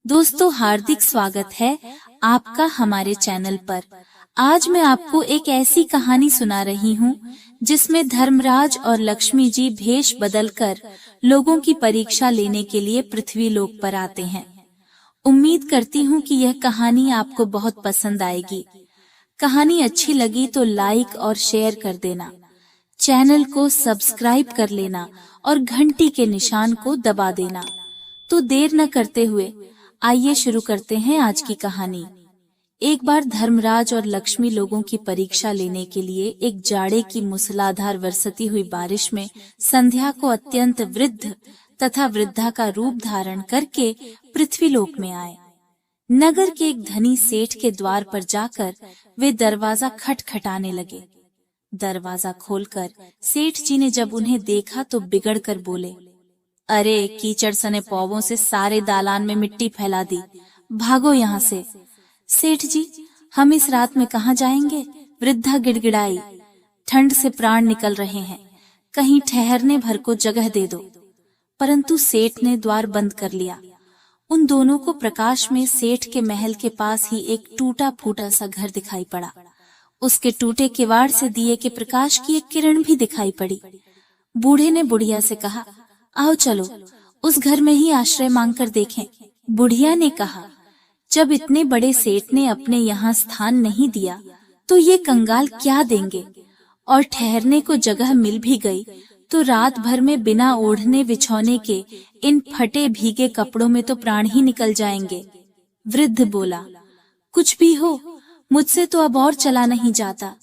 दोस्तों, हार्दिक स्वागत है आपका हमारे चैनल पर। आज मैं आपको एक ऐसी कहानी सुना रही हूँ जिसमें धर्मराज और लक्ष्मी जी भेष बदलकर लोगों की परीक्षा लेने के लिए पृथ्वी लोक पर आते हैं। उम्मीद करती हूँ कि यह कहानी आपको बहुत पसंद आएगी। कहानी अच्छी लगी तो लाइक और शेयर कर देना, चैनल को सब्सक्राइब कर लेना और घंटी के निशान को दबा देना। तो देर न करते हुए आइए शुरू करते हैं आज की कहानी। एक बार धर्मराज और लक्ष्मी लोगों की परीक्षा लेने के लिए एक जाड़े की मूसलाधार बरसती हुई बारिश में संध्या को अत्यंत वृद्ध तथा वृद्धा का रूप धारण करके पृथ्वीलोक में आए। नगर के एक धनी सेठ के द्वार पर जाकर वे दरवाजा खटखटाने लगे। दरवाजा खोलकर सेठ जी ने जब उन्हें देखा तो बिगड़ कर बोले, अरे कीचड़ सने पौवों से सारे दालान में मिट्टी फैला दी, भागो यहाँ से। सेठ जी, हम इस रात में कहाँ जाएंगे? वृद्धा गिड़गिड़ाई। ठंड से प्राण निकल रहे हैं, कहीं ठहरने भर को जगह दे दो। परंतु सेठ ने द्वार बंद कर लिया। उन दोनों को प्रकाश में सेठ के महल के पास ही एक टूटा फूटा सा घर दिखाई पड़ा। उसके टूटे किवाड़ से दिए के प्रकाश की एक किरण भी दिखाई पड़ी। बूढ़े ने बुढ़िया से कहा, आओ चलो उस घर में ही आश्रय मांगकर देखें। बुढ़िया ने कहा, जब इतने बड़े सेठ ने अपने यहाँ स्थान नहीं दिया तो ये कंगाल क्या देंगे, और ठहरने को जगह मिल भी गई तो रात भर में बिना ओढ़ने बिछौने के इन फटे भीगे कपड़ों में तो प्राण ही निकल जाएंगे। वृद्ध बोला, कुछ भी हो, मुझसे तो अब और चला नहीं जाता।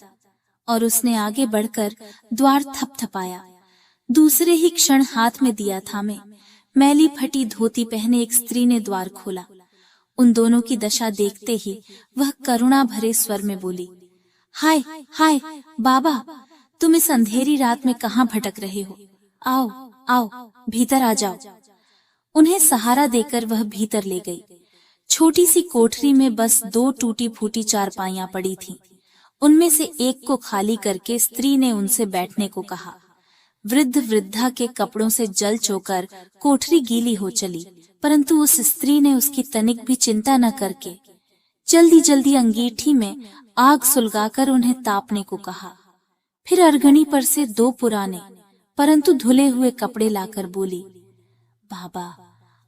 और उसने आगे बढ़कर द्वार थपथपाया। दूसरे ही क्षण हाथ में दिया थामे मैली फटी धोती पहने एक स्त्री ने द्वार खोला। उन दोनों की दशा देखते ही वह करुणा भरे स्वर में बोली, हाय हाय बाबा, तुम इस अंधेरी रात में कहाँ भटक रहे हो? आओ आओ, भीतर आ जाओ। उन्हें सहारा देकर वह भीतर ले गई। छोटी सी कोठरी में बस 2 टूटी फूटी चारपाइयां पड़ी थीं। उनमें से एक को खाली करके स्त्री ने उनसे बैठने को कहा। वृद्ध वृद्धा के कपड़ों से जल चोकर कोठरी गीली हो चली, परंतु उस स्त्री ने उसकी तनिक भी चिंता न करके जल्दी जल्दी अंगीठी में आग सुलगाकर उन्हें तापने को कहा। फिर अरगनी पर से 2 पुराने परंतु धुले हुए कपड़े लाकर बोली, बाबा,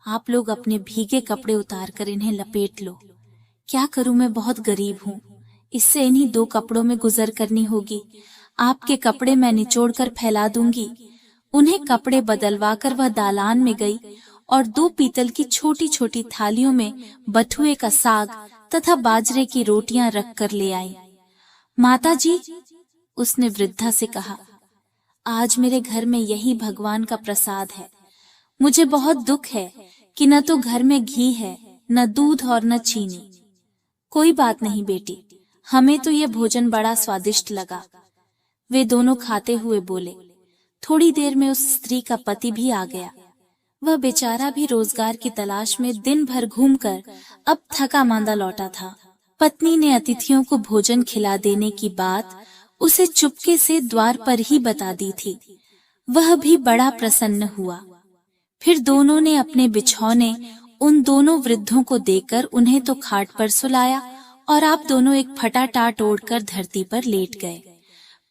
आप लोग अपने भीगे कपड़े उतार कर इन्हें लपेट लो। क्या करूं, मैं बहुत गरीब हूँ, इससे इन्हीं 2 कपड़ों में गुजर करनी होगी। आपके कपड़े मैं निचोड़ कर फैला दूंगी। उन्हें कपड़े बदलवाकर वह दालान में गई और 2 पीतल की छोटी छोटी थालियों में बथुए का साग तथा बाजरे की रोटियां रख कर ले आई। माता जी, उसने वृद्धा से कहा, आज मेरे घर में यही भगवान का प्रसाद है। मुझे बहुत दुख है कि न तो घर में घी है, न दूध और न चीनी। कोई बात नहीं बेटी, हमें तो यह भोजन बड़ा स्वादिष्ट लगा। वे दोनों खाते हुए बोले। थोड़ी देर में उस स्त्री का पति भी आ गया। वह बेचारा भी रोजगार की तलाश में दिन भर घूमकर अब थका मांदा लौटा था। पत्नी ने अतिथियों को भोजन खिला देने की बात उसे चुपके से द्वार पर ही बता दी थी। वह भी बड़ा प्रसन्न हुआ। फिर दोनों ने अपने बिछौने उन दोनों वृद्धों को देकर उन्हें तो खाट पर सुलाया और आप दोनों एक फटा टाट ओढ़कर धरती पर लेट गए।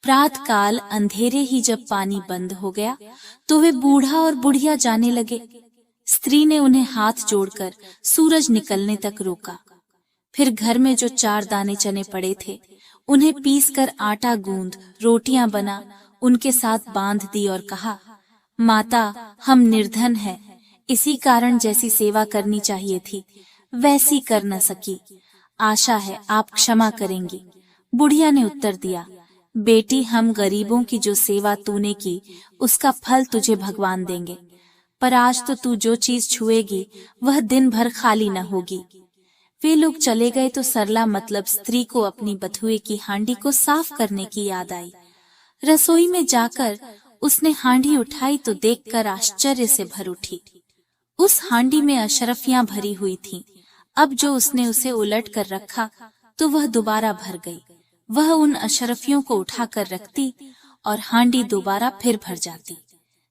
प्रात काल अंधेरे ही जब पानी बंद हो गया तो वे बूढ़ा और बुढ़िया जाने लगे। स्त्री ने उन्हें हाथ जोड़कर सूरज निकलने तक रोका। फिर घर में जो 4 दाने चने पड़े थे उन्हें पीसकर आटा गूंद रोटियां बना उनके साथ बांध दी और कहा, माता, हम निर्धन हैं, इसी कारण जैसी सेवा करनी चाहिए थी वैसी कर न सकी। आशा है आप क्षमा करेंगी। बुढ़िया ने उत्तर दिया, बेटी, हम गरीबों की जो सेवा तूने की उसका फल तुझे भगवान देंगे, पर आज तो तू जो चीज छुएगी वह दिन भर खाली न होगी। वे लोग चले गए तो सरला मतलब स्त्री को अपनी बथुए की हांडी को साफ करने की याद आई। रसोई में जाकर उसने हांडी उठाई तो देखकर आश्चर्य से भर उठी। उस हांडी में अशरफियां भरी हुई थीं। अब जो उसने उसे उलट कर रखा तो वह दोबारा भर गई। वह उन अशरफियों को उठाकर रखती और हांडी दोबारा फिर भर जाती।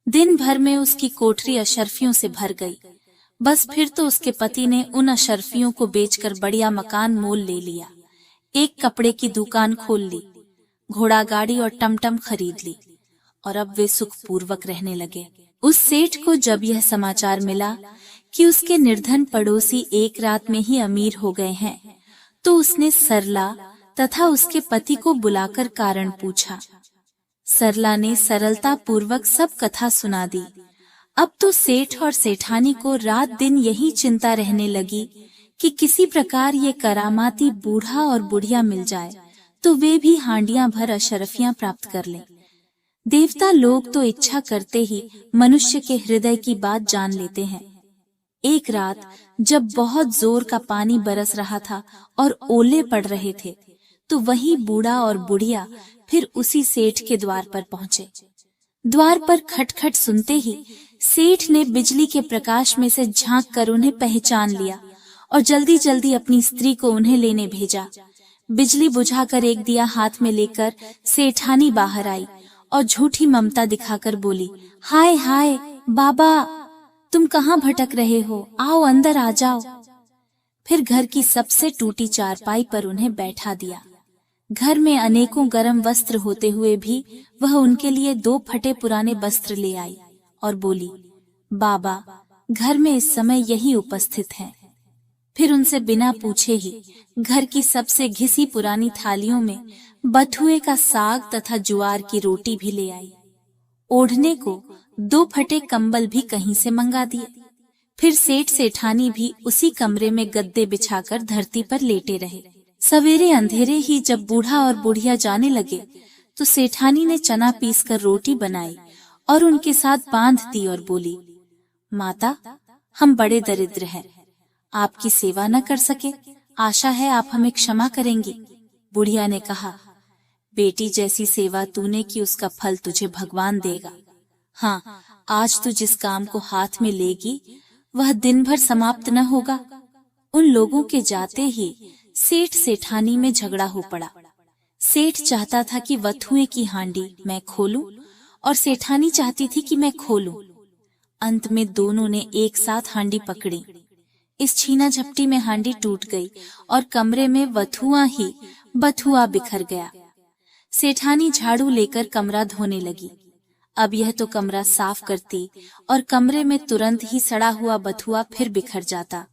दिन भर में उसकी कोठरी अशरफियों से भर गई। बस फिर तो उसके पति ने उन अशरफियों को बेचकर बढ़िया मकान मोल ले लिया, एक कपड़े की दुकान खोल ली, घोड़ा गाड़ी और टमटम खरीद ली और अब वे सुखपूर्वक रहने लगे। उस सेठ को जब यह समाचार मिला कि उसके निर्धन पड़ोसी एक रात में ही अमीर हो गए हैं, तो उसने सरला तथा उसके पति को बुलाकर कारण पूछा। सरला ने सरलता पूर्वक सब कथा सुना दी। अब तो सेठ और सेठानी को रात दिन यही चिंता रहने लगी कि किसी प्रकार ये करामाती बूढ़ा और बुढ़िया मिल जाए तो वे भी हांडियां भर अशरफियां प्राप्त कर लें। देवता लोग तो इच्छा करते ही मनुष्य के हृदय की बात जान लेते हैं। एक रात जब बहुत जोर का पानी बरस रहा था और ओले पड़ रहे थे, तो वही बूढ़ा और बुढ़िया फिर उसी सेठ के द्वार पर पहुंचे। द्वार पर खटखट सुनते ही सेठ ने बिजली के प्रकाश में से झांक कर उन्हें पहचान लिया और जल्दी जल्दी अपनी स्त्री को उन्हें लेने भेजा। बिजली बुझाकर एक दिया हाथ में लेकर सेठानी बाहर आई और झूठी ममता दिखाकर बोली, हाय हाय बाबा, तुम कहाँ भटक रहे हो, आओ अंदर आ जाओ। फिर घर की सबसे टूटी चारपाई पर उन्हें बैठा दिया। घर में अनेकों गर्म वस्त्र होते हुए भी वह उनके लिए 2 फटे पुराने वस्त्र ले आई और बोली, बाबा घर में इस समय यही उपस्थित हैं। फिर उनसे बिना पूछे ही घर की सबसे घिसी पुरानी थालियों में बथुए का साग तथा ज्वार की रोटी भी ले आई। ओढ़ने को 2 फटे कंबल भी कहीं से मंगा दिए। फिर सेठ सेठानी भी उसी कमरे में गद्दे बिछाकर धरती पर लेटे रहे। सवेरे अंधेरे ही जब बूढ़ा और बुढ़िया जाने लगे तो सेठानी ने चना पीसकर रोटी बनाई और उनके साथ बांध दी और बोली, माता हम बड़े दरिद्र हैं, आपकी सेवा न कर सके, आशा है आप हमें क्षमा करेंगी। बुढ़िया ने कहा, बेटी जैसी सेवा तूने की उसका फल तुझे भगवान देगा। हाँ, आज तू जिस काम को हाथ में लेगी वह दिन भर समाप्त न होगा। उन लोगों के जाते ही सेठ सेठानी में झगड़ा हो पड़ा। सेठ चाहता था कि वथुए की हांडी मैं खोलूं और सेठानी चाहती थी कि मैं खोलूं। अंत में दोनों ने एक साथ हांडी पकड़ी। इस छीना झपटी में हांडी टूट गई और कमरे में वथुआ ही बथुआ बिखर गया। सेठानी झाड़ू लेकर कमरा धोने लगी। अब यह तो कमरा साफ करती और कमरे में तुरंत ही सड़ा हुआ बथुआ फिर बिखर जाता।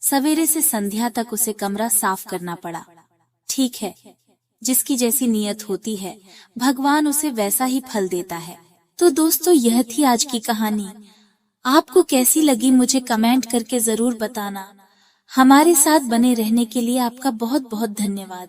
सवेरे से संध्या तक उसे कमरा साफ करना पड़ा। ठीक है, जिसकी जैसी नियत होती है भगवान उसे वैसा ही फल देता है। तो दोस्तों, यह थी आज की कहानी। आपको कैसी लगी मुझे कमेंट करके जरूर बताना। हमारे साथ बने रहने के लिए आपका बहुत बहुत धन्यवाद।